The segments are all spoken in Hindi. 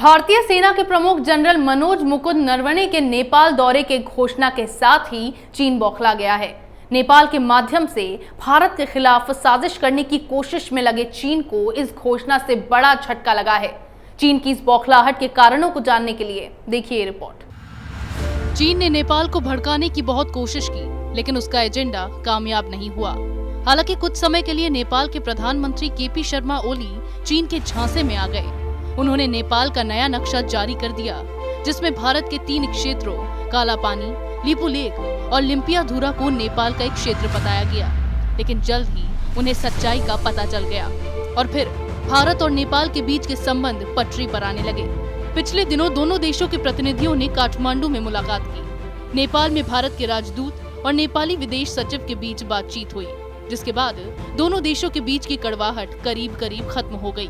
भारतीय सेना के प्रमुख जनरल मनोज मुकुंद नरवणे के नेपाल दौरे के घोषणा के साथ ही चीन बौखला गया है। नेपाल के माध्यम से भारत के खिलाफ साजिश करने की कोशिश में लगे चीन को इस घोषणा से बड़ा झटका लगा है। चीन की इस बौखलाहट के कारणों को जानने के लिए देखिए रिपोर्ट। चीन ने नेपाल को भड़काने की बहुत कोशिश की, लेकिन उसका एजेंडा कामयाब नहीं हुआ। हालांकि कुछ समय के लिए नेपाल के प्रधानमंत्री केपी शर्मा ओली चीन के झांसे में आ गए। उन्होंने नेपाल का नया नक्शा जारी कर दिया, जिसमें भारत के 3 क्षेत्रों काला पानी, लिपुलेख और लिम्पियाधुरा को नेपाल का एक क्षेत्र बताया गया। लेकिन जल्द ही उन्हें सच्चाई का पता चल गया और फिर भारत और नेपाल के बीच के संबंध पटरी पर आने लगे। पिछले दिनों दोनों देशों के प्रतिनिधियों ने काठमांडू में मुलाकात की। नेपाल में भारत के राजदूत और नेपाली विदेश सचिव के बीच बातचीत हुई, जिसके बाद दोनों देशों के बीच की कड़वाहट करीब करीब खत्म हो गई।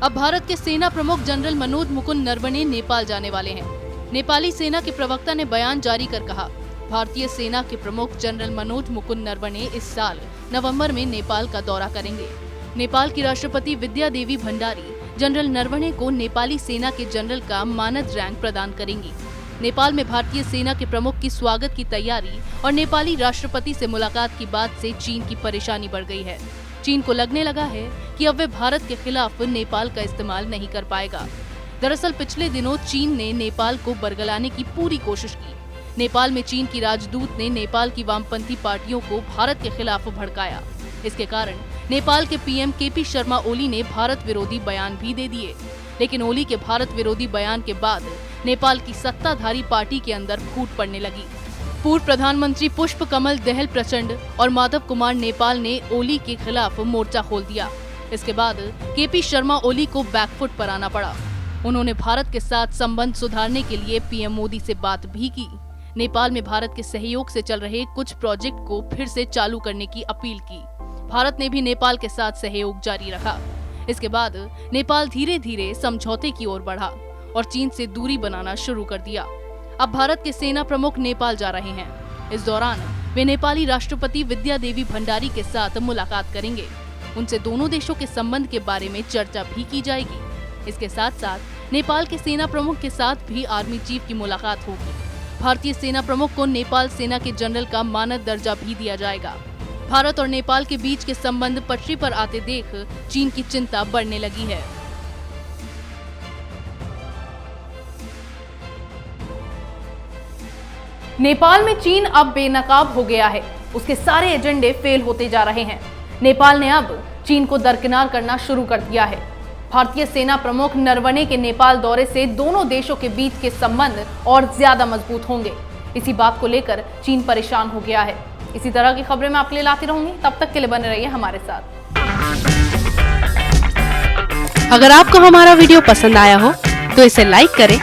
अब भारत के सेना प्रमुख जनरल मनोज मुकुंद नरवणे नेपाल जाने वाले हैं। नेपाली सेना के प्रवक्ता ने बयान जारी कर कहा, भारतीय सेना के प्रमुख जनरल मनोज मुकुंद नरवणे इस साल नवंबर में नेपाल का दौरा करेंगे। नेपाल की राष्ट्रपति विद्या देवी भंडारी जनरल नरवणे को नेपाली सेना के जनरल का मानद रैंक प्रदान करेंगी। नेपाल में भारतीय सेना के प्रमुख की स्वागत की तैयारी और नेपाली राष्ट्रपति से मुलाकात की बात से चीन की परेशानी बढ़ गई है। चीन को लगने लगा है कि अब वे भारत के खिलाफ नेपाल का इस्तेमाल नहीं कर पाएगा। दरअसल पिछले दिनों चीन ने नेपाल को बरगलाने की पूरी कोशिश की। नेपाल में चीन की राजदूत ने नेपाल की वामपंथी पार्टियों को भारत के खिलाफ भड़काया। इसके कारण नेपाल के पीएम केपी शर्मा ओली ने भारत विरोधी बयान भी दे दिए। लेकिन ओली के भारत विरोधी बयान के बाद नेपाल की सत्ताधारी पार्टी के अंदर फूट पड़ने लगी। पूर्व प्रधानमंत्री पुष्प कमल दहल प्रचंड और माधव कुमार नेपाल ने ओली के खिलाफ मोर्चा खोल दिया। इसके बाद केपी शर्मा ओली को बैकफुट पर आना पड़ा। उन्होंने भारत के साथ संबंध सुधारने के लिए पीएम मोदी से बात भी की। नेपाल में भारत के सहयोग से चल रहे कुछ प्रोजेक्ट को फिर से चालू करने की अपील की। भारत ने भी नेपाल के साथ सहयोग जारी रखा। इसके बाद नेपाल धीरे धीरे समझौते की ओर बढ़ा और चीन से दूरी बनाना शुरू कर दिया। अब भारत के सेना प्रमुख नेपाल जा रहे हैं। इस दौरान वे नेपाली राष्ट्रपति विद्या देवी भंडारी के साथ मुलाकात करेंगे। उनसे दोनों देशों के संबंध के बारे में चर्चा भी की जाएगी। इसके साथ साथ नेपाल के सेना प्रमुख के साथ भी आर्मी चीफ की मुलाकात होगी। भारतीय सेना प्रमुख को नेपाल सेना के जनरल का मानद दर्जा भी दिया जाएगा। भारत और नेपाल के बीच के संबंध पटरी पर आते देख चीन की चिंता बढ़ने लगी है। नेपाल में चीन अब बेनकाब हो गया है। उसके सारे एजेंडे फेल होते जा रहे हैं। नेपाल ने अब चीन को दरकिनार करना शुरू कर दिया है। भारतीय सेना प्रमुख नरवणे के नेपाल दौरे से दोनों देशों के बीच के संबंध और ज्यादा मजबूत होंगे। इसी बात को लेकर चीन परेशान हो गया है। इसी तरह की खबरें मैं आपके लिए लाती रहूंगी। तब तक के लिए बने रहिए हमारे साथ। अगर आपको हमारा वीडियो पसंद आया हो तो इसे लाइक करें,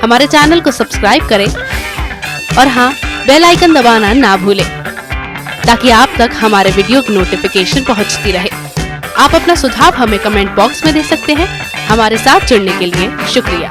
हमारे चैनल को सब्सक्राइब करें और हाँ, बेल आइकन दबाना ना भूलें ताकि आप तक हमारे वीडियो की नोटिफिकेशन पहुंचती रहे। आप अपना सुझाव हमें कमेंट बॉक्स में दे सकते हैं। हमारे साथ जुड़ने के लिए शुक्रिया।